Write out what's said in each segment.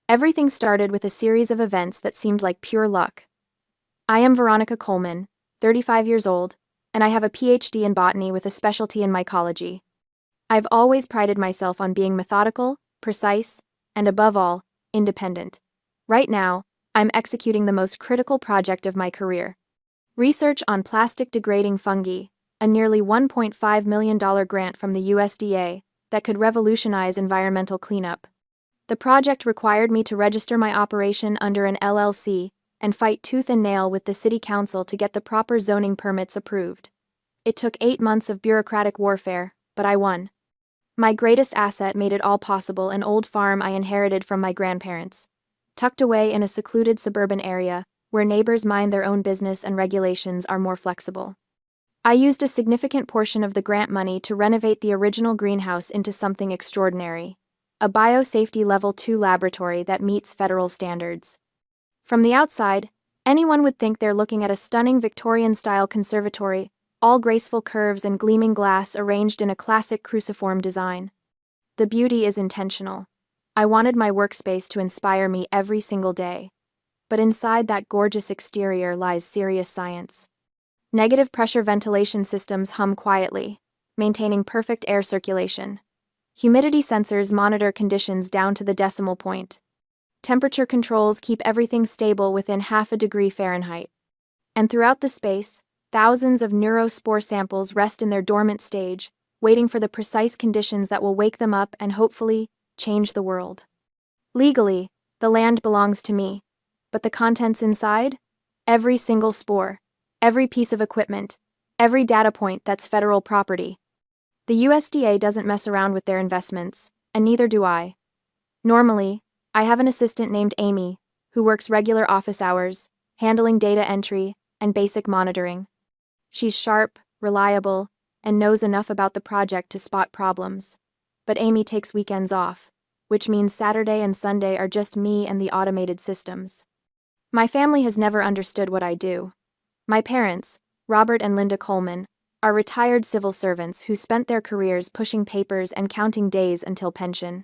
Everything started with a series of events that seemed like pure luck. I am Veronica Coleman, 35 years old, and I have a PhD in botany with a specialty in mycology. I've always prided myself on being methodical, precise, and above all, independent. Right now, I'm executing the most critical project of my career. Research on plastic-degrading fungi, a nearly $1.5 million grant from the USDA that could revolutionize environmental cleanup. The project required me to register my operation under an LLC and fight tooth and nail with the city council to get the proper zoning permits approved. It took 8 months of bureaucratic warfare, but I won. My greatest asset made it all possible: an old farm I inherited from my grandparents, tucked away in a secluded suburban area where neighbors mind their own business and regulations are more flexible. I used a significant portion of the grant money to renovate the original greenhouse into something extraordinary: a biosafety Level 2 laboratory that meets federal standards. From the outside, anyone would think they're looking at a stunning Victorian-style conservatory, all graceful curves and gleaming glass arranged in a classic cruciform design. The beauty is intentional. I wanted my workspace to inspire me every single day. But inside that gorgeous exterior lies serious science. Negative pressure ventilation systems hum quietly, maintaining perfect air circulation. Humidity sensors monitor conditions down to the decimal point. Temperature controls keep everything stable within 0.5 degrees Fahrenheit. And throughout the space, thousands of neurospore samples rest in their dormant stage, waiting for the precise conditions that will wake them up and hopefully change the world. Legally, the land belongs to me, but the contents inside? Every single spore, every piece of equipment, every data point, that's federal property. The USDA doesn't mess around with their investments, and neither do I. Normally, I have an assistant named Amy, who works regular office hours, handling data entry and basic monitoring. She's sharp, reliable, and knows enough about the project to spot problems. But Amy takes weekends off, which means Saturday and Sunday are just me and the automated systems. My family has never understood what I do. My parents, Robert and Linda Coleman, are retired civil servants who spent their careers pushing papers and counting days until pension.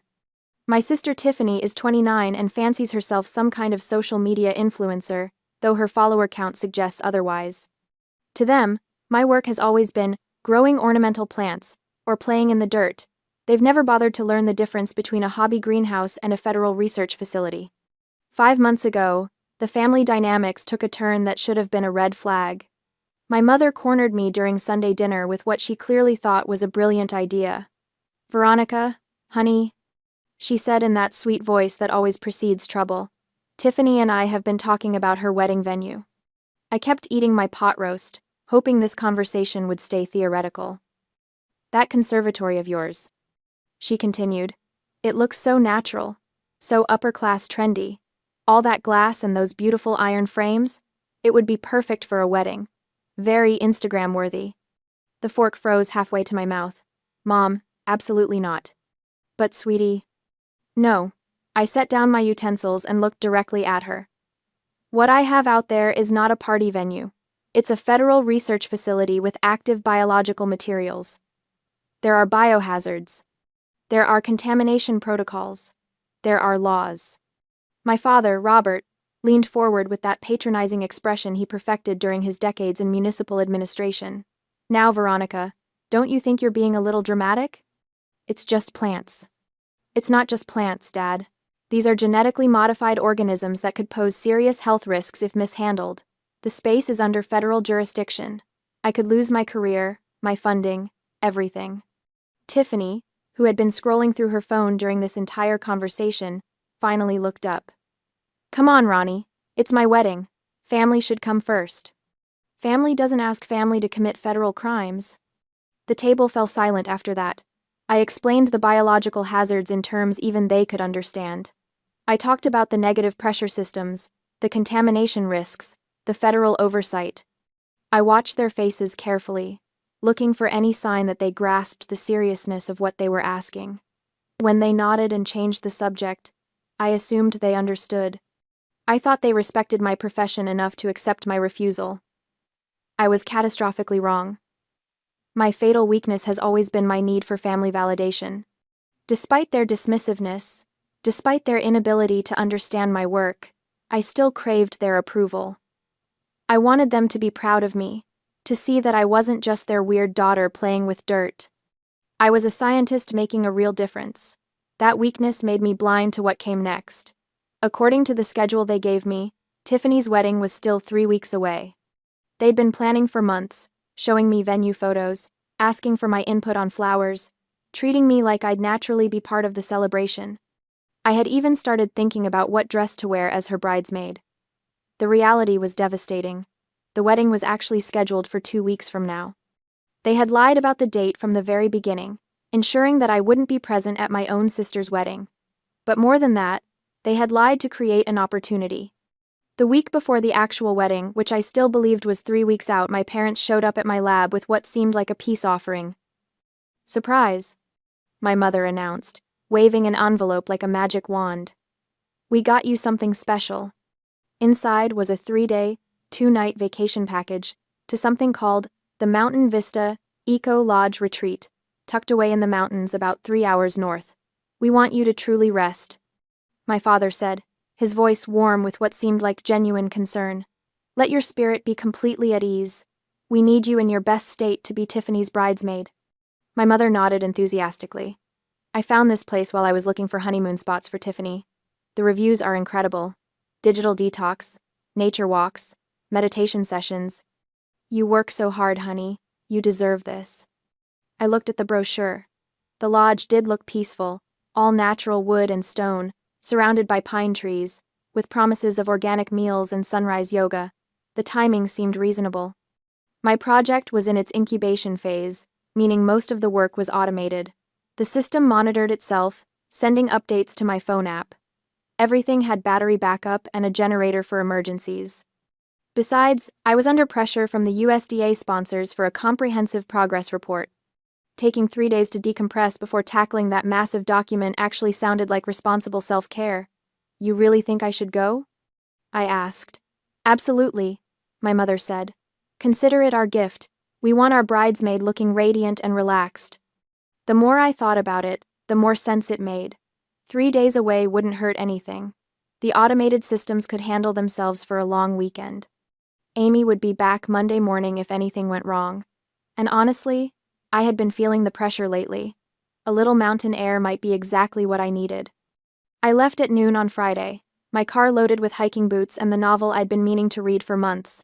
My sister Tiffany is 29 and fancies herself some kind of social media influencer, though her follower count suggests otherwise. To them, my work has always been growing ornamental plants or playing in the dirt. They've never bothered to learn the difference between a hobby greenhouse and a federal research facility. 5 months ago, the family dynamics took a turn that should have been a red flag. My mother cornered me during Sunday dinner with what she clearly thought was a brilliant idea. "Veronica, honey," she said in that sweet voice that always precedes trouble, "Tiffany and I have been talking about her wedding venue." I kept eating my pot roast, hoping this conversation would stay theoretical. "That conservatory of yours," she continued, "it looks so natural, so upper-class trendy. All that glass and those beautiful iron frames, it would be perfect for a wedding. Very Instagram-worthy." The fork froze halfway to my mouth. "Mom, absolutely not." "But sweetie..." "No." I set down my utensils and looked directly at her. "What I have out there is not a party venue. It's a federal research facility with active biological materials. There are biohazards. There are contamination protocols. There are laws." My father, Robert, leaned forward with that patronizing expression he perfected during his decades in municipal administration. "Now, Veronica, don't you think you're being a little dramatic? It's just plants." "It's not just plants, Dad. These are genetically modified organisms that could pose serious health risks if mishandled. The space is under federal jurisdiction. I could lose my career, my funding, everything." Tiffany, who had been scrolling through her phone during this entire conversation, finally looked up. "Come on, Ronnie. It's my wedding. Family should come first." "Family doesn't ask family to commit federal crimes." The table fell silent after that. I explained the biological hazards in terms even they could understand. I talked about the negative pressure systems, the contamination risks, the federal oversight. I watched their faces carefully, looking for any sign that they grasped the seriousness of what they were asking. When they nodded and changed the subject, I assumed they understood. I thought they respected my profession enough to accept my refusal. I was catastrophically wrong. My fatal weakness has always been my need for family validation. Despite their dismissiveness, Despite their inability to understand my work, I still craved their approval. I wanted them to be proud of me, to see that I wasn't just their weird daughter playing with dirt. I was a scientist making a real difference. That weakness made me blind to what came next. According to the schedule they gave me, Tiffany's wedding was still 3 weeks away. They'd been planning for months, showing me venue photos, asking for my input on flowers, treating me like I'd naturally be part of the celebration. I had even started thinking about what dress to wear as her bridesmaid. The reality was devastating. The wedding was actually scheduled for 2 weeks from now. They had lied about the date from the very beginning, ensuring that I wouldn't be present at my own sister's wedding. But more than that, they had lied to create an opportunity. The week before the actual wedding, which I still believed was 3 weeks out, my parents showed up at my lab with what seemed like a peace offering. "Surprise," my mother announced, waving an envelope like a magic wand. "We got you something special." Inside was a 3-day, 2-night vacation package to something called the Mountain Vista Eco Lodge Retreat, tucked away in the mountains about 3 hours north. "We want you to truly rest," my father said, his voice warm with what seemed like genuine concern. "Let your spirit be completely at ease. We need you in your best state to be Tiffany's bridesmaid." My mother nodded enthusiastically. "I found this place while I was looking for honeymoon spots for Tiffany. The reviews are incredible. Digital detox, nature walks, meditation sessions. You work so hard, honey. You deserve this." I looked at the brochure. The lodge did look peaceful, all natural wood and stone, surrounded by pine trees, with promises of organic meals and sunrise yoga. The timing seemed reasonable. My project was in its incubation phase, meaning most of the work was automated. The system monitored itself, sending updates to my phone app. Everything had battery backup and a generator for emergencies. Besides, I was under pressure from the USDA sponsors for a comprehensive progress report. Taking 3 days to decompress before tackling that massive document actually sounded like responsible self-care. "You really think I should go?" I asked. "Absolutely," my mother said. "Consider it our gift. We want our bridesmaid looking radiant and relaxed." The more I thought about it, the more sense it made. 3 days away wouldn't hurt anything. The automated systems could handle themselves for a long weekend. Amy would be back Monday morning if anything went wrong. And honestly, I had been feeling the pressure lately. A little mountain air might be exactly what I needed. I left at noon on Friday, my car loaded with hiking boots and the novel I'd been meaning to read for months.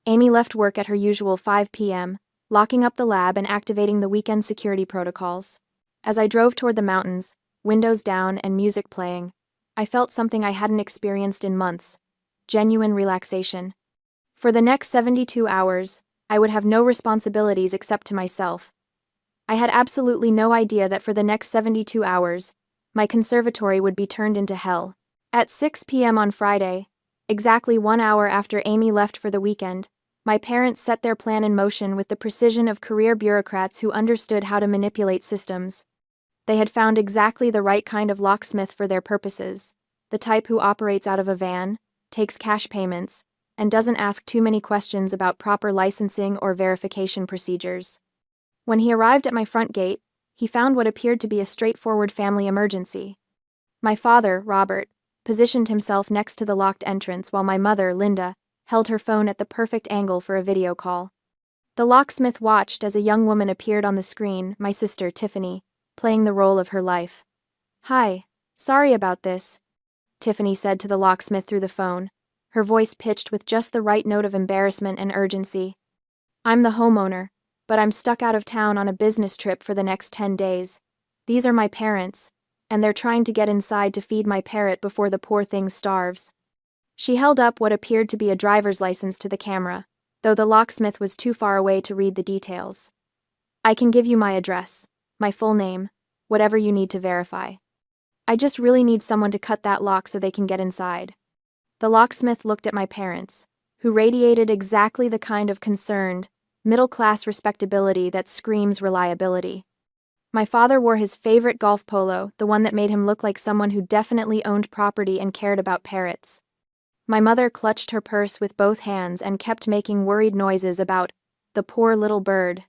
Amy left work at her usual 5 p.m., locking up the lab and activating the weekend security protocols. As I drove toward the mountains, windows down and music playing, I felt something I hadn't experienced in months: genuine relaxation. For the next 72 hours, I would have no responsibilities except to myself. I had absolutely no idea that for the next 72 hours, my conservatory would be turned into hell. At 6 p.m. on Friday, exactly 1 hour after Amy left for the weekend, my parents set their plan in motion with the precision of career bureaucrats who understood how to manipulate systems. They had found exactly the right kind of locksmith for their purposes, the type who operates out of a van, takes cash payments, and doesn't ask too many questions about proper licensing or verification procedures. When he arrived at my front gate, he found what appeared to be a straightforward family emergency. My father, Robert, positioned himself next to the locked entrance while my mother, Linda, held her phone at the perfect angle for a video call. The locksmith watched as a young woman appeared on the screen, my sister, Tiffany, playing the role of her life. "Hi, sorry about this," Tiffany said to the locksmith through the phone, her voice pitched with just the right note of embarrassment and urgency. "I'm the homeowner, but I'm stuck out of town on a business trip for the next 10 days. These are my parents, and they're trying to get inside to feed my parrot before the poor thing starves." She held up what appeared to be a driver's license to the camera, though the locksmith was too far away to read the details. "I can give you my address, my full name, whatever you need to verify. I just really need someone to cut that lock so they can get inside." The locksmith looked at my parents, who radiated exactly the kind of concerned, middle-class respectability that screams reliability. My father wore his favorite golf polo, the one that made him look like someone who definitely owned property and cared about parrots. My mother clutched her purse with both hands and kept making worried noises about the poor little bird.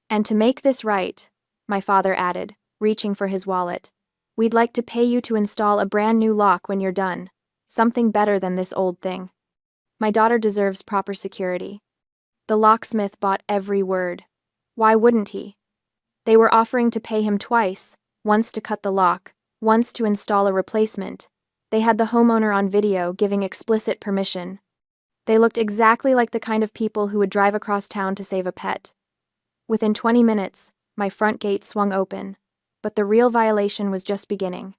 "And to make this right," my father added, reaching for his wallet, We'd like to pay you to install a brand new lock when you're done. Something better than this old thing. My daughter deserves proper security. The locksmith bought every word. Why wouldn't he? They were offering to pay him twice, once to cut the lock, once to install a replacement. They had the homeowner on video giving explicit permission. They looked exactly like the kind of people who would drive across town to save a pet. Within 20 minutes, my front gate swung open, but the real violation was just beginning.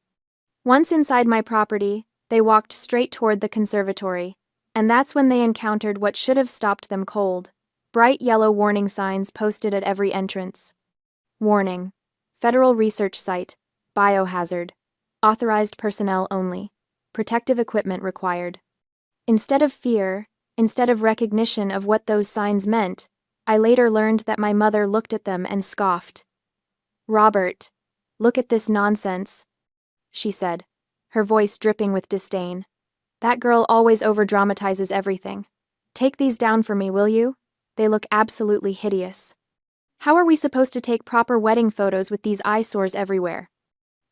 Once inside my property, they walked straight toward the conservatory, and that's when they encountered what should have stopped them cold. Bright yellow warning signs posted at every entrance. Warning. Federal Research Site. Biohazard. Authorized personnel only. Protective equipment required. Instead of fear, instead of recognition of what those signs meant, I later learned that my mother looked at them and scoffed. "Robert, look at this nonsense," she said, her voice dripping with disdain. "That girl always overdramatizes everything. Take these down for me, will you? They look absolutely hideous. How are we supposed to take proper wedding photos with these eyesores everywhere?"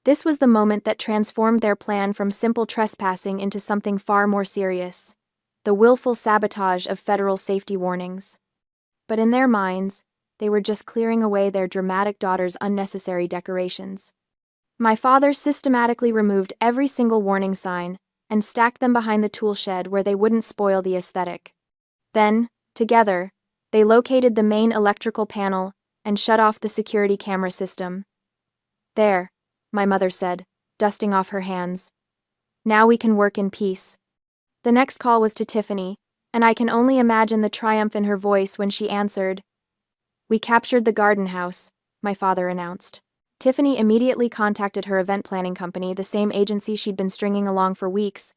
This was the moment that transformed their plan from simple trespassing into something far more serious: the willful sabotage of federal safety warnings. But in their minds, they were just clearing away their dramatic daughter's unnecessary decorations. My father systematically removed every single warning sign and stacked them behind the tool shed where they wouldn't spoil the aesthetic. Then, together, they located the main electrical panel and shut off the security camera system. "There," my mother said, dusting off her hands. "Now we can work in peace." The next call was to Tiffany, and I can only imagine the triumph in her voice when she answered. "We captured the garden house," my father announced. Tiffany immediately contacted her event planning company, the same agency she'd been stringing along for weeks,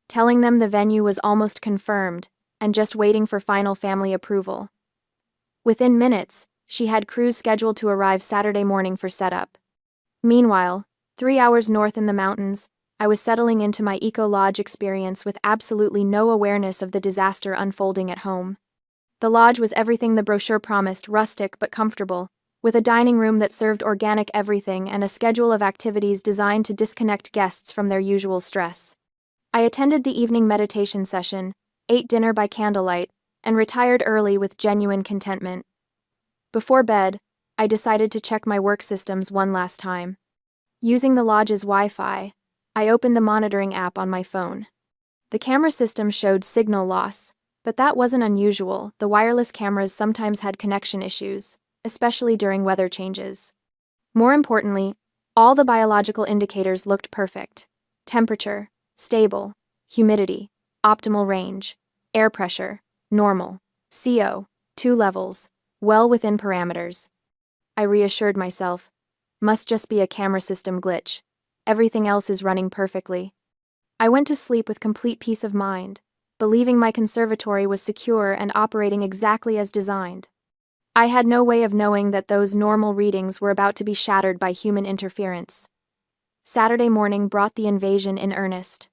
telling them the venue was almost confirmed and just waiting for final family approval. Within minutes, she had crews scheduled to arrive Saturday morning for setup. Meanwhile, 3 hours north in the mountains, I was settling into my eco-lodge experience with absolutely no awareness of the disaster unfolding at home. The lodge was everything the brochure promised: rustic but comfortable, with a dining room that served organic everything and a schedule of activities designed to disconnect guests from their usual stress. I attended the evening meditation session, ate dinner by candlelight, and retired early with genuine contentment. Before bed, I decided to check my work systems one last time. Using the lodge's Wi-Fi, I opened the monitoring app on my phone. The camera system showed signal loss, but that wasn't unusual. The wireless cameras sometimes had connection issues, especially during weather changes. More importantly, all the biological indicators looked perfect. Temperature, stable. Humidity, optimal range. Air pressure, normal. CO, 2 levels, well within parameters. I reassured myself. Must just be a camera system glitch. Everything else is running perfectly. I went to sleep with complete peace of mind, believing my conservatory was secure and operating exactly as designed. I had no way of knowing that those normal readings were about to be shattered by human interference. Saturday morning brought the invasion in earnest.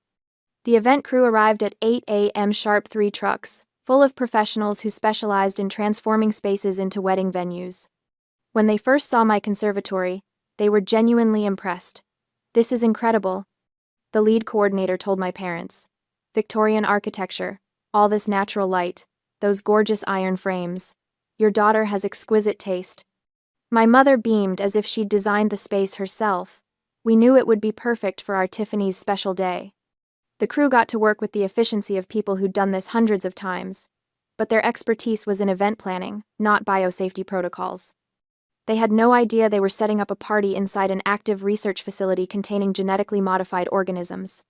The event crew arrived at 8 a.m. sharp, 3 trucks, full of professionals who specialized in transforming spaces into wedding venues. When they first saw my conservatory, they were genuinely impressed. "This is incredible," the lead coordinator told my parents. "Victorian architecture, all this natural light, those gorgeous iron frames. Your daughter has exquisite taste." My mother beamed as if she'd designed the space herself. We knew it would be perfect for our Tiffany's special day. The crew got to work with the efficiency of people who'd done this hundreds of times, but their expertise was in event planning, not biosafety protocols. They had no idea they were setting up a party inside an active research facility containing genetically modified organisms.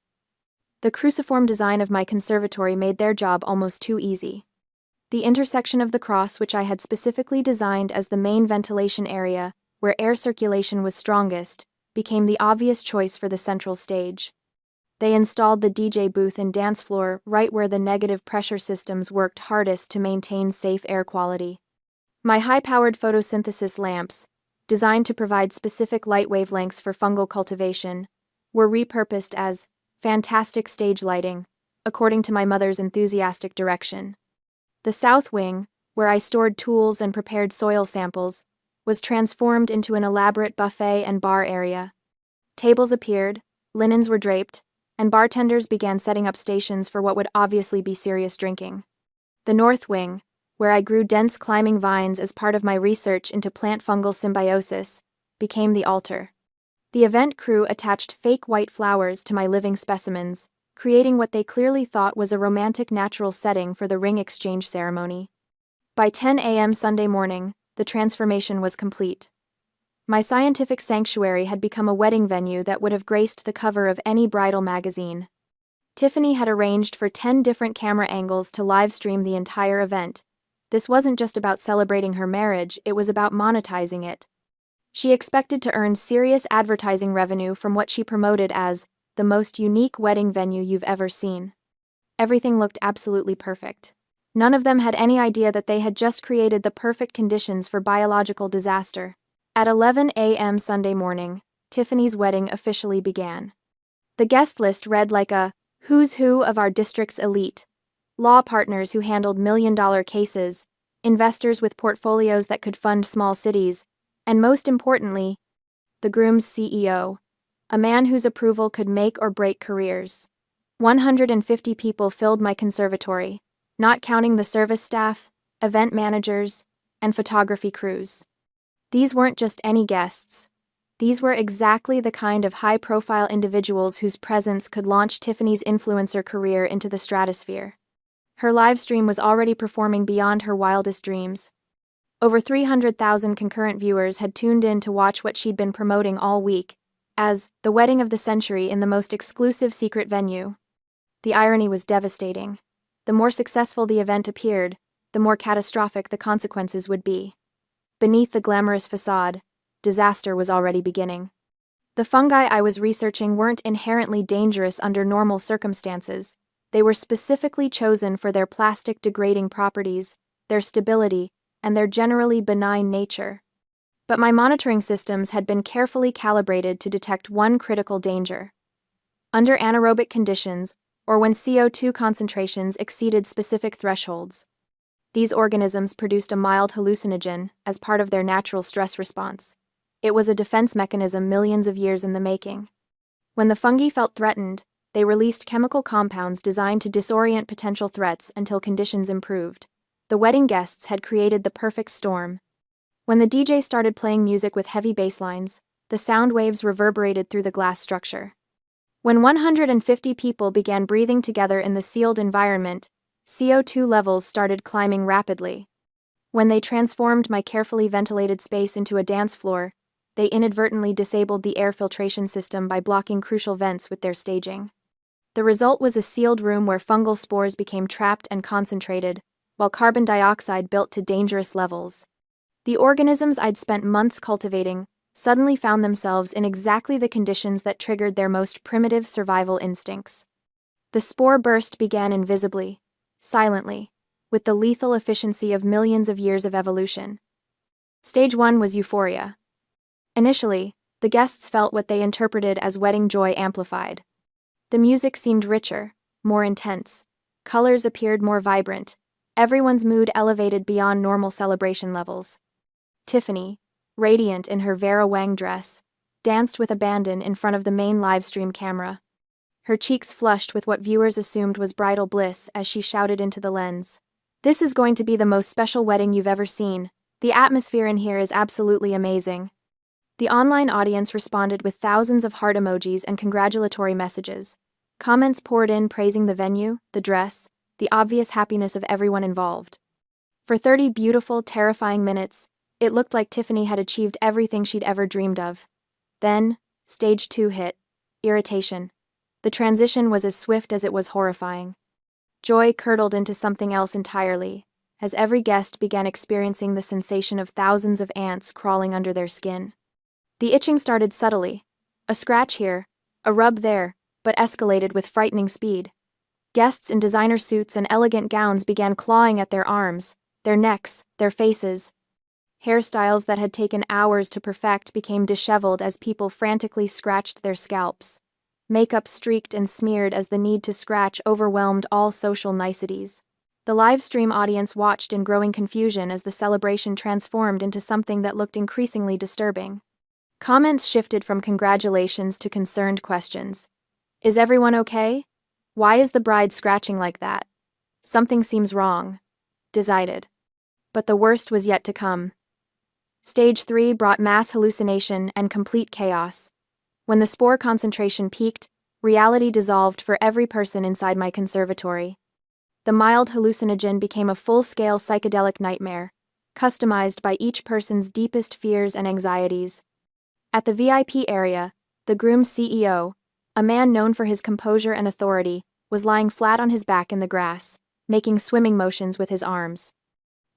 The cruciform design of my conservatory made their job almost too easy. The intersection of the cross, which I had specifically designed as the main ventilation area, where air circulation was strongest, became the obvious choice for the central stage. They installed the DJ booth and dance floor right where the negative pressure systems worked hardest to maintain safe air quality. My high-powered photosynthesis lamps, designed to provide specific light wavelengths for fungal cultivation, were repurposed as fantastic stage lighting, according to my mother's enthusiastic direction. The south wing, where I stored tools and prepared soil samples, was transformed into an elaborate buffet and bar area. Tables appeared, linens were draped, and bartenders began setting up stations for what would obviously be serious drinking. The north wing, where I grew dense climbing vines as part of my research into plant-fungal symbiosis, became the altar. The event crew attached fake white flowers to my living specimens, creating what they clearly thought was a romantic natural setting for the ring exchange ceremony. By 10 a.m. Sunday morning, the transformation was complete. My scientific sanctuary had become a wedding venue that would have graced the cover of any bridal magazine. Tiffany had arranged for 10 different camera angles to live stream the entire event. This wasn't just about celebrating her marriage, it was about monetizing it. She expected to earn serious advertising revenue from what she promoted as the most unique wedding venue you've ever seen. Everything looked absolutely perfect. None of them had any idea that they had just created the perfect conditions for biological disaster. At 11 a.m. Sunday morning, Tiffany's wedding officially began. The guest list read like a who's who of our district's elite: law partners who handled million-dollar cases, investors with portfolios that could fund small cities, and most importantly, the groom's CEO, a man whose approval could make or break careers. 150 people filled my conservatory, not counting the service staff, event managers, and photography crews. These weren't just any guests. These were exactly the kind of high-profile individuals whose presence could launch Tiffany's influencer career into the stratosphere. Her live stream was already performing beyond her wildest dreams. Over 300,000 concurrent viewers had tuned in to watch what she'd been promoting all week as the wedding of the century in the most exclusive secret venue. The irony was devastating. The more successful the event appeared, the more catastrophic the consequences would be. Beneath the glamorous facade, disaster was already beginning. The fungi I was researching weren't inherently dangerous under normal circumstances. They were specifically chosen for their plastic-degrading properties, their stability, and their generally benign nature. But my monitoring systems had been carefully calibrated to detect one critical danger. Under anaerobic conditions, or when CO2 concentrations exceeded specific thresholds, these organisms produced a mild hallucinogen as part of their natural stress response. It was a defense mechanism millions of years in the making. When the fungi felt threatened, they released chemical compounds designed to disorient potential threats until conditions improved. The wedding guests had created the perfect storm. When the DJ started playing music with heavy bass lines, the sound waves reverberated through the glass structure. When 150 people began breathing together in the sealed environment, CO2 levels started climbing rapidly. When they transformed my carefully ventilated space into a dance floor, they inadvertently disabled the air filtration system by blocking crucial vents with their staging. The result was a sealed room where fungal spores became trapped and concentrated, while carbon dioxide built to dangerous levels. The organisms I'd spent months cultivating suddenly found themselves in exactly the conditions that triggered their most primitive survival instincts. The spore burst began invisibly, silently, with the lethal efficiency of millions of years of evolution. Stage 1 was euphoria. Initially, the guests felt what they interpreted as wedding joy amplified. The music seemed richer, more intense. Colors appeared more vibrant. Everyone's mood elevated beyond normal celebration levels. Tiffany, radiant in her Vera Wang dress, danced with abandon in front of the main livestream camera. Her cheeks flushed with what viewers assumed was bridal bliss as she shouted into the lens. "This is going to be the most special wedding you've ever seen. The atmosphere in here is absolutely amazing." The online audience responded with thousands of heart emojis and congratulatory messages. Comments poured in praising the venue, the dress, the obvious happiness of everyone involved. For 30 beautiful, terrifying minutes, it looked like Tiffany had achieved everything she'd ever dreamed of. Then, stage 2 hit: irritation. The transition was as swift as it was horrifying. Joy curdled into something else entirely, as every guest began experiencing the sensation of thousands of ants crawling under their skin. The itching started subtly. A scratch here, a rub there, but escalated with frightening speed. Guests in designer suits and elegant gowns began clawing at their arms, their necks, their faces. Hairstyles that had taken hours to perfect became disheveled as people frantically scratched their scalps. Makeup streaked and smeared as the need to scratch overwhelmed all social niceties. The live stream audience watched in growing confusion as the celebration transformed into something that looked increasingly disturbing. Comments shifted from congratulations to concerned questions. Is everyone okay? Why is the bride scratching like that? Something seems wrong. Decided. But the worst was yet to come. Stage 3 brought mass hallucination and complete chaos. When the spore concentration peaked, reality dissolved for every person inside my conservatory. The mild hallucinogen became a full-scale psychedelic nightmare, customized by each person's deepest fears and anxieties. At the VIP area, the groom's CEO, a man known for his composure and authority, was lying flat on his back in the grass, making swimming motions with his arms.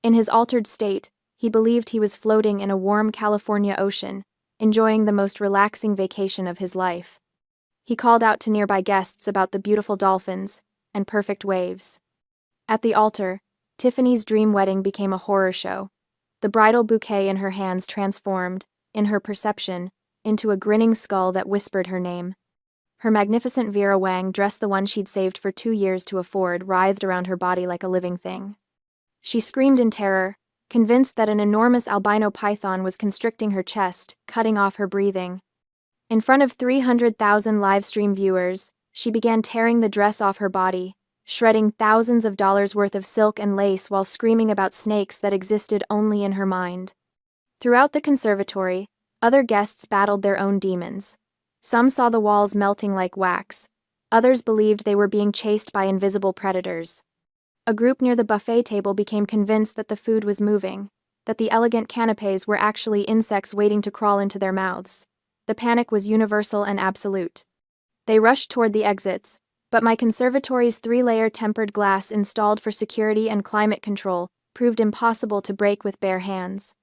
In his altered state, he believed he was floating in a warm California ocean, enjoying the most relaxing vacation of his life. He called out to nearby guests about the beautiful dolphins and perfect waves. At the altar, Tiffany's dream wedding became a horror show. The bridal bouquet in her hands transformed, in her perception, into a grinning skull that whispered her name. Her magnificent Vera Wang dress, the one she'd saved for 2 years to afford, writhed around her body like a living thing. She screamed in terror, convinced that an enormous albino python was constricting her chest, cutting off her breathing. In front of 300,000 live-stream viewers, she began tearing the dress off her body, shredding thousands of dollars worth of silk and lace while screaming about snakes that existed only in her mind. Throughout the conservatory, other guests battled their own demons. Some saw the walls melting like wax. Others believed they were being chased by invisible predators. A group near the buffet table became convinced that the food was moving, that the elegant canapés were actually insects waiting to crawl into their mouths. The panic was universal and absolute. They rushed toward the exits, but my conservatory's 3-layer tempered glass installed for security and climate control proved impossible to break with bare hands.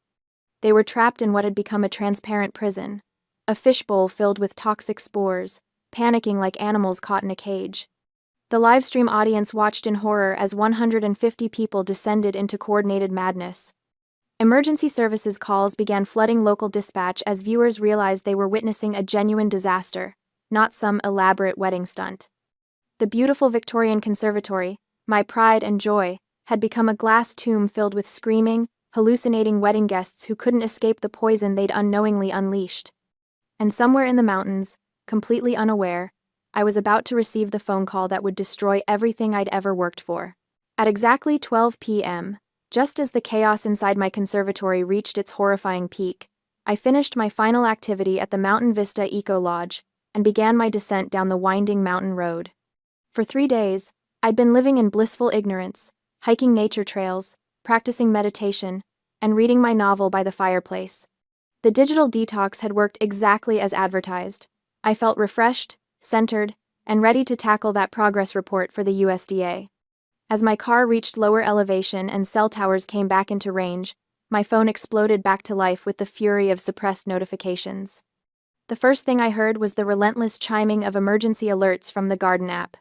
They were trapped in what had become a transparent prison, a fishbowl filled with toxic spores, panicking like animals caught in a cage. The livestream audience watched in horror as 150 people descended into coordinated madness. Emergency services calls began flooding local dispatch as viewers realized they were witnessing a genuine disaster, not some elaborate wedding stunt. The beautiful Victorian conservatory, my pride and joy, had become a glass tomb filled with screaming, hallucinating wedding guests who couldn't escape the poison they'd unknowingly unleashed. And somewhere in the mountains, completely unaware, I was about to receive the phone call that would destroy everything I'd ever worked for. At exactly 12 p.m., just as the chaos inside my conservatory reached its horrifying peak, I finished my final activity at the Mountain Vista Eco Lodge and began my descent down the winding mountain road. For 3 days, I'd been living in blissful ignorance, hiking nature trails, practicing meditation, and reading my novel by the fireplace. The digital detox had worked exactly as advertised. I felt refreshed, centered, and ready to tackle that progress report for the USDA. As my car reached lower elevation and cell towers came back into range, my phone exploded back to life with the fury of suppressed notifications. The first thing I heard was the relentless chiming of emergency alerts from the Garden app.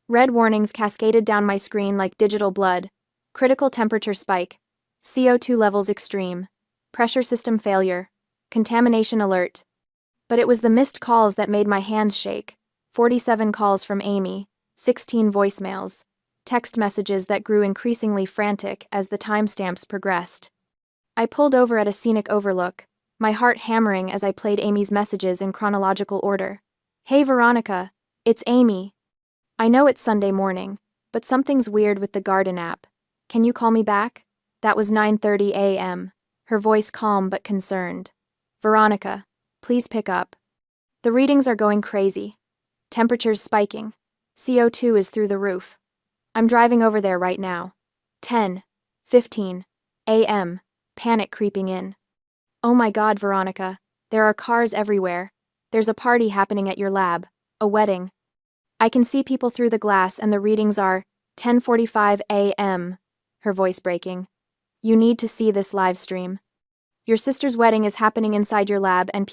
Red warnings cascaded down my screen like digital blood: critical temperature spike, CO2 levels extreme, pressure system failure, contamination alert. But it was the missed calls that made my hands shake. 47 calls from Amy, 16 voicemails, text messages that grew increasingly frantic as the timestamps progressed. I pulled over at a scenic overlook, my heart hammering as I played Amy's messages in chronological order. "Hey Veronica, it's Amy. I know it's Sunday morning, but something's weird with the Garden app. Can you call me back?" That was 9:30 a.m., her voice calm but concerned. "Veronica, please pick up. The readings are going crazy. Temperature's spiking. CO2 is through the roof. I'm driving over there right now." 10:15 a.m., panic creeping in. "Oh my God, Veronica, there are cars everywhere. There's a party happening at your lab, a wedding. I can see people through the glass and the readings are 10:45 a.m., her voice breaking. "You need to see this live stream. Your sister's wedding is happening inside your lab and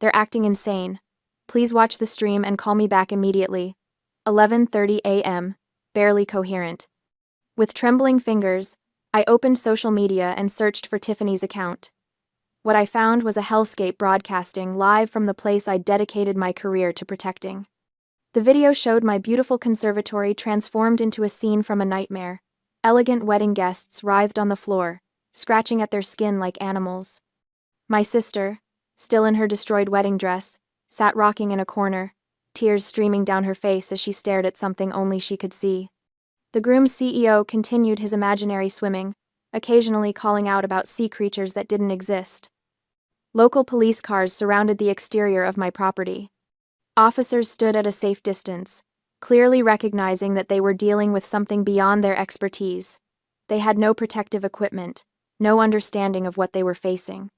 they're acting insane. Please watch the stream and call me back immediately." 11:30 a.m., barely coherent. With trembling fingers, I opened social media and searched for Tiffany's account. What I found was a hellscape broadcasting live from the place I'd dedicated my career to protecting. The video showed my beautiful conservatory transformed into a scene from a nightmare. Elegant wedding guests writhed on the floor, scratching at their skin like animals. My sister, still in her destroyed wedding dress, sat rocking in a corner, tears streaming down her face as she stared at something only she could see. The groom's CEO continued his imaginary swimming, occasionally calling out about sea creatures that didn't exist. Local police cars surrounded the exterior of my property. Officers stood at a safe distance, clearly recognizing that they were dealing with something beyond their expertise. They had no protective equipment, no understanding of what they were facing.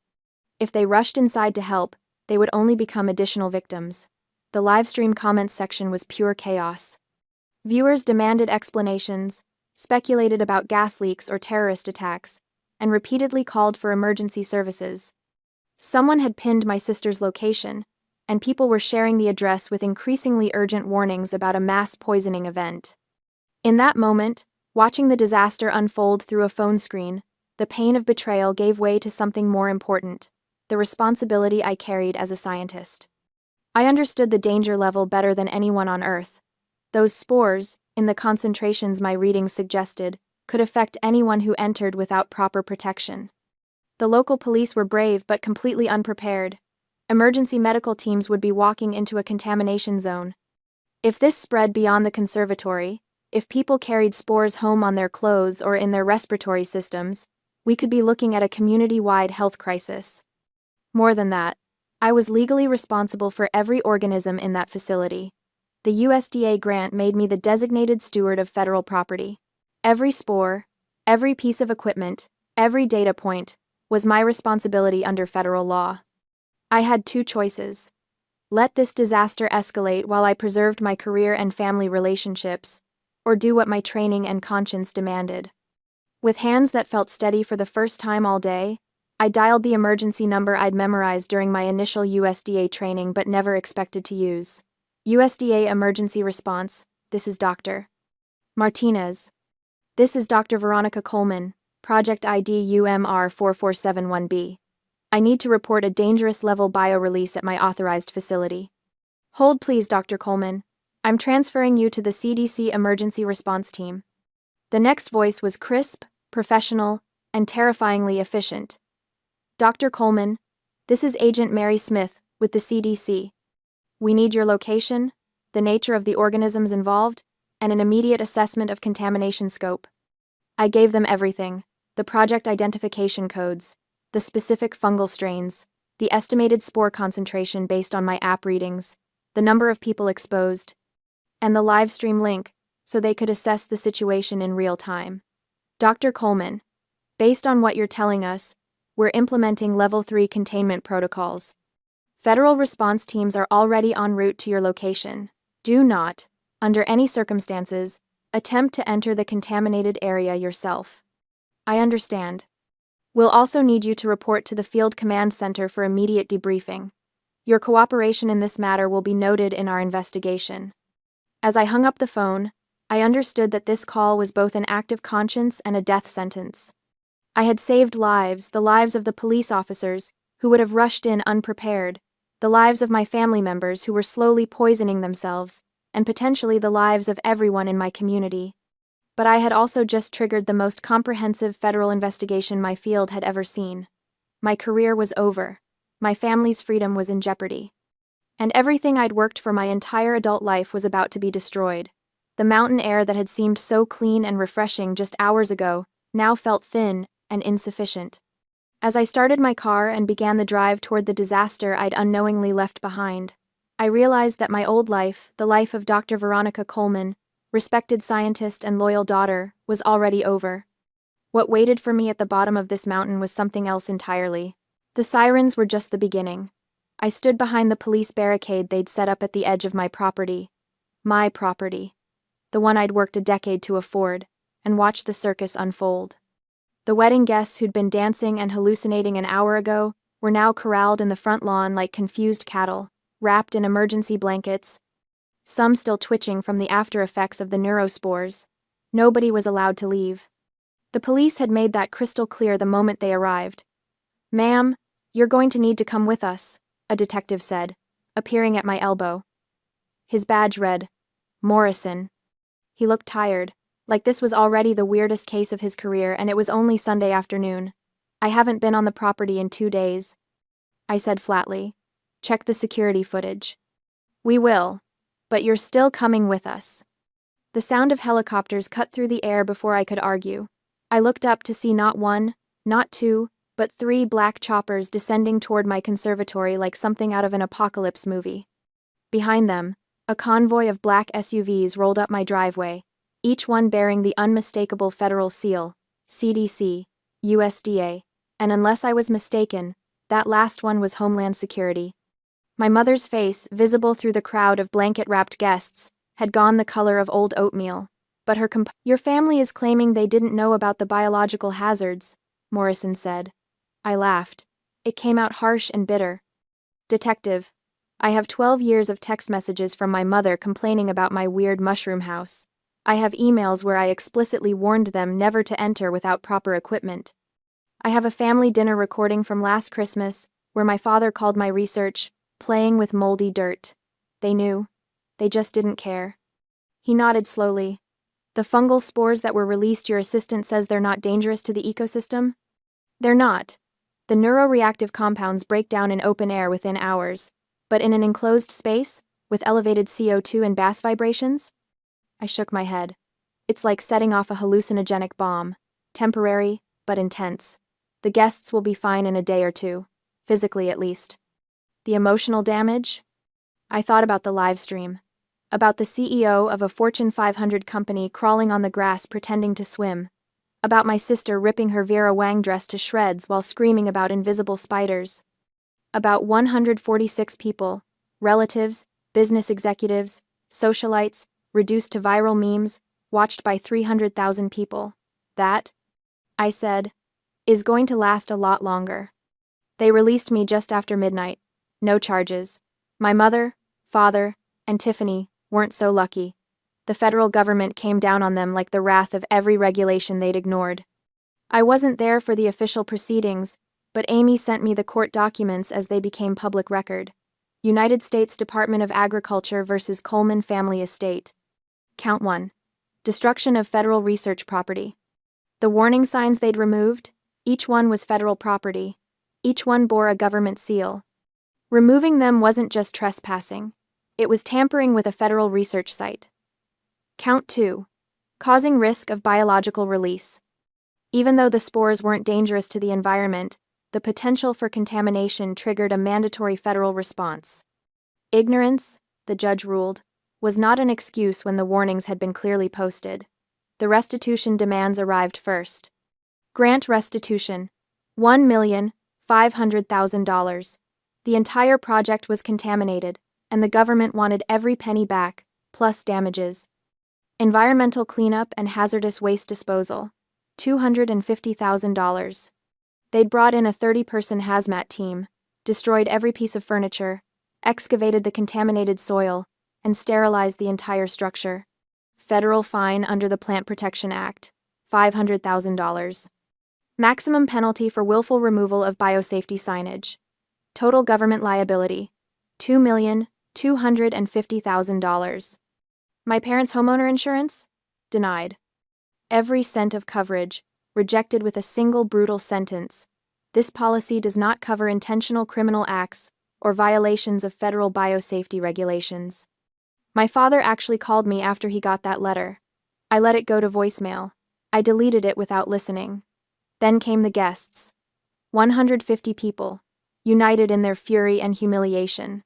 If they rushed inside to help, they would only become additional victims. The livestream comments section was pure chaos. Viewers demanded explanations, speculated about gas leaks or terrorist attacks, and repeatedly called for emergency services. Someone had pinned my sister's location, and people were sharing the address with increasingly urgent warnings about a mass poisoning event. In that moment, watching the disaster unfold through a phone screen, the pain of betrayal gave way to something more important: the responsibility I carried as a scientist. I understood the danger level better than anyone on Earth. Those spores, in the concentrations my readings suggested, could affect anyone who entered without proper protection. The local police were brave but completely unprepared. Emergency medical teams would be walking into a contamination zone. If this spread beyond the conservatory, if people carried spores home on their clothes or in their respiratory systems, we could be looking at a community-wide health crisis. More than that, I was legally responsible for every organism in that facility. The USDA grant made me the designated steward of federal property. Every spore, every piece of equipment, every data point was my responsibility under federal law. I had two choices: let this disaster escalate while I preserved my career and family relationships, or do what my training and conscience demanded. With hands that felt steady for the first time all day, I dialed the emergency number I'd memorized during my initial USDA training but never expected to use. USDA Emergency Response, this is Dr. Martinez. This is Dr. Veronica Coleman, Project ID UMR4471B. I need to report a dangerous level bio-release at my authorized facility. Hold please, Dr. Coleman. I'm transferring you to the CDC Emergency Response Team. The next voice was crisp, professional, and terrifyingly efficient. Dr. Coleman, this is Agent Mary Smith with the CDC. We need your location, the nature of the organisms involved, and an immediate assessment of contamination scope. I gave them everything: the project identification codes, the specific fungal strains, the estimated spore concentration based on my app readings, the number of people exposed, and the live stream link so they could assess the situation in real time. Dr. Coleman, based on what you're telling us, we're implementing Level 3 containment protocols. Federal response teams are already en route to your location. Do not, under any circumstances, attempt to enter the contaminated area yourself. I understand. We'll also need you to report to the Field Command Center for immediate debriefing. Your cooperation in this matter will be noted in our investigation. As I hung up the phone, I understood that this call was both an act of conscience and a death sentence. I had saved lives, the lives of the police officers who would have rushed in unprepared, the lives of my family members who were slowly poisoning themselves, and potentially the lives of everyone in my community. But I had also just triggered the most comprehensive federal investigation my field had ever seen. My career was over. My family's freedom was in jeopardy. And everything I'd worked for my entire adult life was about to be destroyed. The mountain air that had seemed so clean and refreshing just hours ago now felt thin and insufficient. As I started my car and began the drive toward the disaster I'd unknowingly left behind, I realized that my old life, the life of Dr. Veronica Coleman, respected scientist and loyal daughter, was already over. What waited for me at the bottom of this mountain was something else entirely. The sirens were just the beginning. I stood behind the police barricade they'd set up at the edge of my property. My property. The one I'd worked a decade to afford, and watched the circus unfold. The wedding guests who'd been dancing and hallucinating an hour ago were now corralled in the front lawn like confused cattle, wrapped in emergency blankets, some still twitching from the after effects of the neurospores. Nobody was allowed to leave. The police had made that crystal clear the moment they arrived. "Ma'am, you're going to need to come with us," a detective said, appearing at my elbow. His badge read, Morrison. He looked tired, like this was already the weirdest case of his career, and it was only Sunday afternoon. "I haven't been on the property in 2 days." I said flatly. Check the security footage. We will, but you're still coming with us. The sound of helicopters cut through the air before I could argue. I looked up to see not one, not two, but 3 black choppers descending toward my conservatory like something out of an apocalypse movie. Behind them, a convoy of black SUVs rolled up my driveway, each one bearing the unmistakable federal seal, CDC, USDA, and unless I was mistaken, that last one was Homeland Security. My mother's face, visible through the crowd of blanket-wrapped guests, had gone the color of old oatmeal, but "Your family is claiming they didn't know about the biological hazards," Morrison said. I laughed. It came out harsh and bitter. Detective, I have 12 years of text messages from my mother complaining about my weird mushroom house. I have emails where I explicitly warned them never to enter without proper equipment. I have a family dinner recording from last Christmas where my father called my research playing with moldy dirt. They knew. They just didn't care. He nodded slowly. The fungal spores that were released, your assistant says they're not dangerous to the ecosystem? They're not. The neuroreactive compounds break down in open air within hours, but in an enclosed space, with elevated CO2 and bass vibrations? I shook my head. It's like setting off a hallucinogenic bomb. Temporary, but intense. The guests will be fine in a day or two. Physically, at least. The emotional damage? I thought about the live stream. About the CEO of a Fortune 500 company crawling on the grass pretending to swim. About my sister ripping her Vera Wang dress to shreds while screaming about invisible spiders. About 146 people, relatives, business executives, socialites, reduced to viral memes, watched by 300,000 people. That, I said, is going to last a lot longer. They released me just after midnight. No charges. My mother, father, and Tiffany weren't so lucky. The federal government came down on them like the wrath of every regulation they'd ignored. I wasn't there for the official proceedings, but Amy sent me the court documents as they became public record. United States Department of Agriculture versus Coleman Family Estate. Count 1. Destruction of federal research property. The warning signs they'd removed, each one was federal property. Each one bore a government seal. Removing them wasn't just trespassing. It was tampering with a federal research site. Count 2. Causing risk of biological release. Even though the spores weren't dangerous to the environment, the potential for contamination triggered a mandatory federal response. Ignorance, the judge ruled, was not an excuse when the warnings had been clearly posted. The restitution demands arrived first. Grant restitution, $1,500,000. The entire project was contaminated, and the government wanted every penny back, plus damages. Environmental cleanup and hazardous waste disposal, $250,000. They'd brought in a 30-person hazmat team, destroyed every piece of furniture, excavated the contaminated soil, and sterilized the entire structure. Federal fine under the Plant Protection Act, $500,000. Maximum penalty for willful removal of biosafety signage. Total government liability, $2,250,000. My parents' homeowner insurance? Denied. Every cent of coverage, rejected with a single brutal sentence. This policy does not cover intentional criminal acts or violations of federal biosafety regulations. My father actually called me after he got that letter. I let it go to voicemail. I deleted it without listening. Then came the guests. 150 people, united in their fury and humiliation.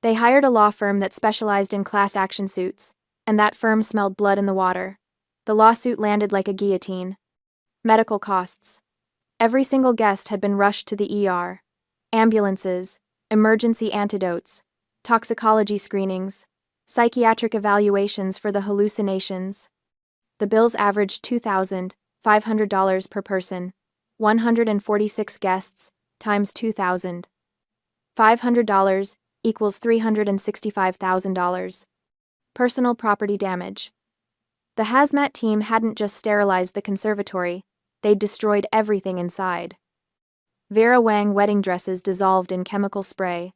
They hired a law firm that specialized in class action suits, and that firm smelled blood in the water. The lawsuit landed like a guillotine. Medical costs. Every single guest had been rushed to the ER. Ambulances, emergency antidotes, toxicology screenings, psychiatric evaluations for the hallucinations. The bills averaged $2,500 per person, 146 guests, times $2,000. $500 equals $365,000. Personal property damage. The hazmat team hadn't just sterilized the conservatory, they'd destroyed everything inside. Vera Wang wedding dresses dissolved in chemical spray.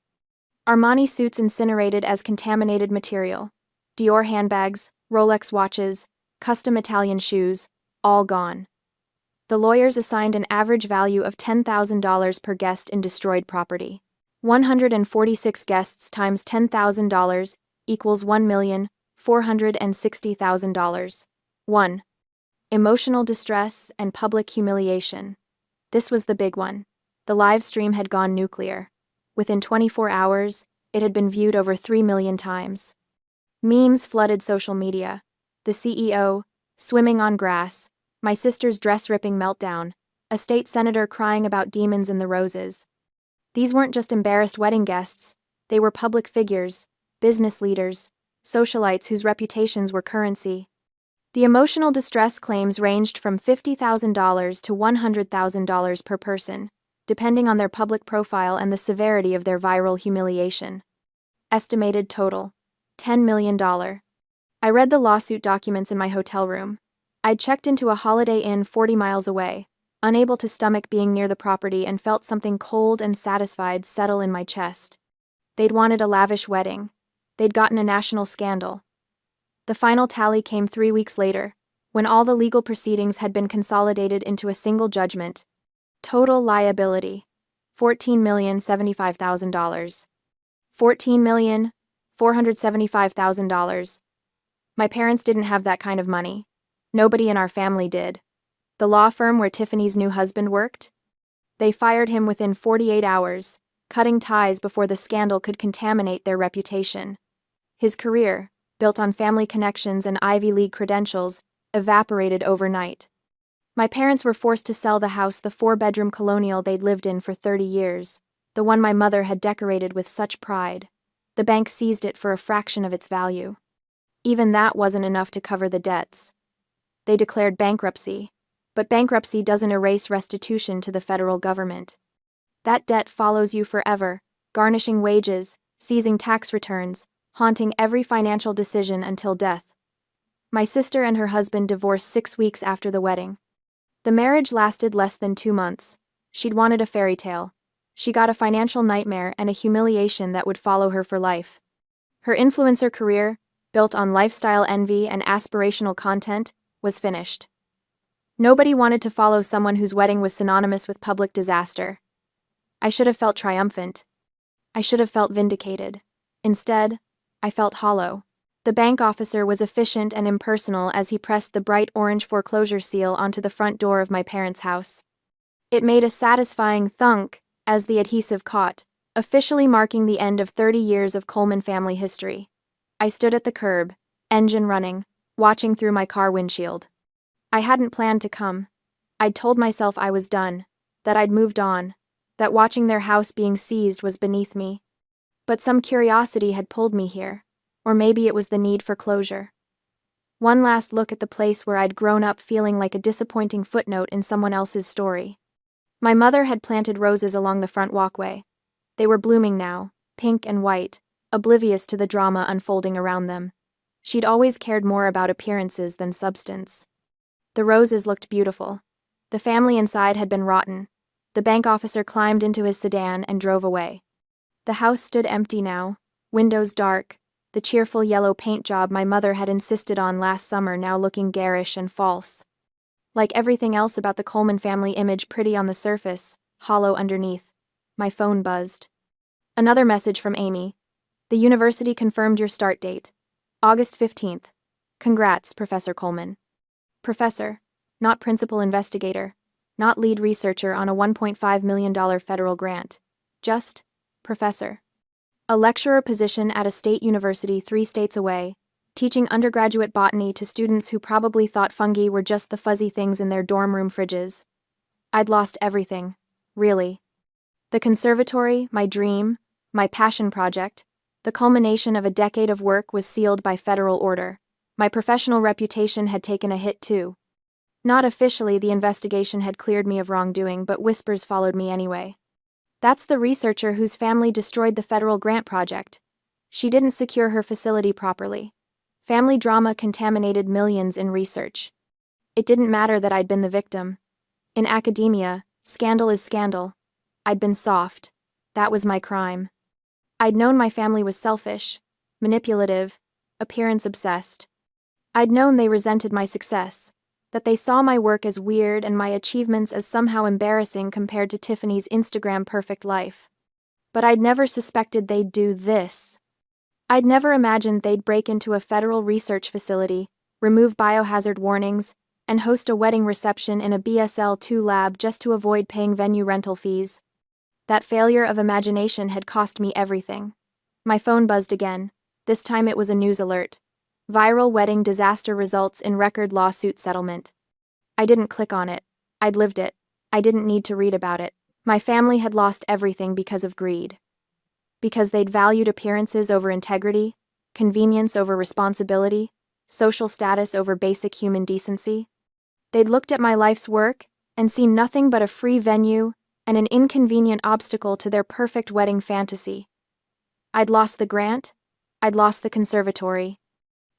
Armani suits incinerated as contaminated material. Dior handbags, Rolex watches, custom Italian shoes, all gone. The lawyers assigned an average value of $10,000 per guest in destroyed property. 146 guests times $10,000 equals $1,460,000. 1. Emotional distress and public humiliation. This was the big one. The live stream had gone nuclear. Within 24 hours, it had been viewed over 3 million times. Memes flooded social media. The CEO, swimming on grass, my sister's dress-ripping meltdown, a state senator crying about demons in the roses. These weren't just embarrassed wedding guests, they were public figures, business leaders, socialites whose reputations were currency. The emotional distress claims ranged from $50,000 to $100,000 per person, depending on their public profile and the severity of their viral humiliation. Estimated total: $10 million. I read the lawsuit documents in my hotel room. I'd checked into a Holiday Inn 40 miles away, unable to stomach being near the property, and felt something cold and satisfied settle in my chest. They'd wanted a lavish wedding. They'd gotten a national scandal. The final tally came 3 weeks later, when all the legal proceedings had been consolidated into a single judgment. Total liability: $14,075,000. $14,475,000. My parents didn't have that kind of money. Nobody in our family did. The law firm where Tiffany's new husband worked? They fired him within 48 hours, cutting ties before the scandal could contaminate their reputation. His career, built on family connections and Ivy League credentials, evaporated overnight. My parents were forced to sell the house, the 4-bedroom colonial they'd lived in for 30 years, the one my mother had decorated with such pride. The bank seized it for a fraction of its value. Even that wasn't enough to cover the debts. They declared bankruptcy, but bankruptcy doesn't erase restitution to the federal government. That debt follows you forever, garnishing wages, seizing tax returns, haunting every financial decision until death. My sister and her husband divorced 6 weeks after the wedding. The marriage lasted less than 2 months. She'd wanted a fairy tale. She got a financial nightmare and a humiliation that would follow her for life. Her influencer career, built on lifestyle envy and aspirational content, was finished. Nobody wanted to follow someone whose wedding was synonymous with public disaster. I should have felt triumphant. I should have felt vindicated. Instead, I felt hollow. The bank officer was efficient and impersonal as he pressed the bright orange foreclosure seal onto the front door of my parents' house. It made a satisfying thunk as the adhesive caught, officially marking the end of 30 years of Coleman family history. I stood at the curb, engine running, watching through my car windshield. I hadn't planned to come. I'd told myself I was done, that I'd moved on, that watching their house being seized was beneath me. But some curiosity had pulled me here, or maybe it was the need for closure. One last look at the place where I'd grown up, feeling like a disappointing footnote in someone else's story. My mother had planted roses along the front walkway. They were blooming now, pink and white, oblivious to the drama unfolding around them. She'd always cared more about appearances than substance. The roses looked beautiful. The family inside had been rotten. The bank officer climbed into his sedan and drove away. The house stood empty now, windows dark, the cheerful yellow paint job my mother had insisted on last summer now looking garish and false. Like everything else about the Coleman family image, pretty on the surface, hollow underneath. My phone buzzed. Another message from Amy. The university confirmed your start date. August 15th. Congrats, Professor Coleman. Professor, not principal investigator, not lead researcher on a $1.5 million federal grant. Just professor. A lecturer position at a state university 3 states away, teaching undergraduate botany to students who probably thought fungi were just the fuzzy things in their dorm room fridges. I'd lost everything, really. The conservatory, my dream, my passion project, the culmination of a decade of work, was sealed by federal order. My professional reputation had taken a hit too. Not officially, the investigation had cleared me of wrongdoing, but whispers followed me anyway. That's the researcher whose family destroyed the federal grant project. She didn't secure her facility properly. Family drama contaminated millions in research. It didn't matter that I'd been the victim. In academia, scandal is scandal. I'd been soft. That was my crime. I'd known my family was selfish, manipulative, appearance-obsessed. I'd known they resented my success, that they saw my work as weird and my achievements as somehow embarrassing compared to Tiffany's Instagram perfect life. But I'd never suspected they'd do this. I'd never imagined they'd break into a federal research facility, remove biohazard warnings, and host a wedding reception in a BSL-2 lab just to avoid paying venue rental fees. That failure of imagination had cost me everything. My phone buzzed again. This time it was a news alert. Viral wedding disaster results in record lawsuit settlement. I didn't click on it. I'd lived it. I didn't need to read about it. My family had lost everything because of greed. Because they'd valued appearances over integrity, convenience over responsibility, social status over basic human decency. They'd looked at my life's work and seen nothing but a free venue and an inconvenient obstacle to their perfect wedding fantasy. I'd lost the grant. I'd lost the conservatory.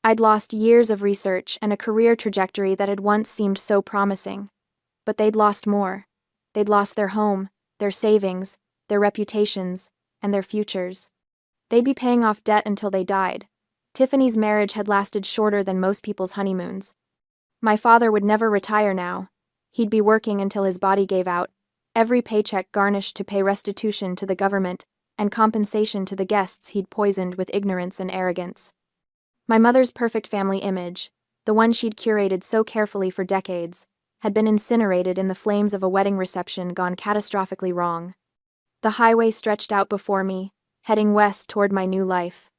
I'd lost years of research and a career trajectory that had once seemed so promising. But they'd lost more. They'd lost their home, their savings, their reputations, and their futures. They'd be paying off debt until they died. Tiffany's marriage had lasted shorter than most people's honeymoons. My father would never retire now. He'd be working until his body gave out, every paycheck garnished to pay restitution to the government and compensation to the guests he'd poisoned with ignorance and arrogance. My mother's perfect family image, the one she'd curated so carefully for decades, had been incinerated in the flames of a wedding reception gone catastrophically wrong. The highway stretched out before me, heading west toward my new life.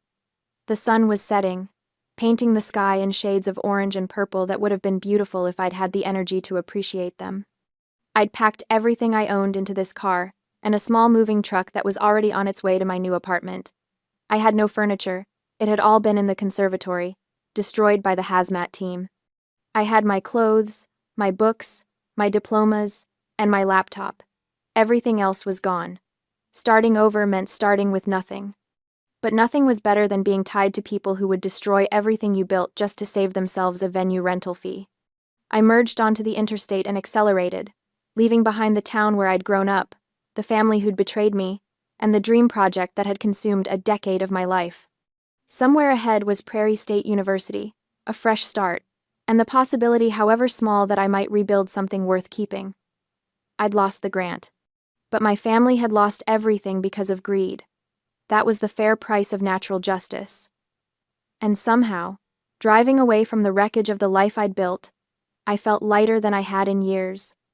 The sun was setting, painting the sky in shades of orange and purple that would have been beautiful if I'd had the energy to appreciate them. I'd packed everything I owned into this car, and a small moving truck that was already on its way to my new apartment. I had no furniture. It had all been in the conservatory, destroyed by the hazmat team. I had my clothes, my books, my diplomas, and my laptop. Everything else was gone. Starting over meant starting with nothing. But nothing was better than being tied to people who would destroy everything you built just to save themselves a venue rental fee. I merged onto the interstate and accelerated, leaving behind the town where I'd grown up, the family who'd betrayed me, and the dream project that had consumed a decade of my life. Somewhere ahead was Prairie State University, a fresh start, and the possibility, however small, that I might rebuild something worth keeping. I'd lost the grant. But my family had lost everything because of greed. That was the fair price of natural justice. And somehow, driving away from the wreckage of the life I'd built, I felt lighter than I had in years.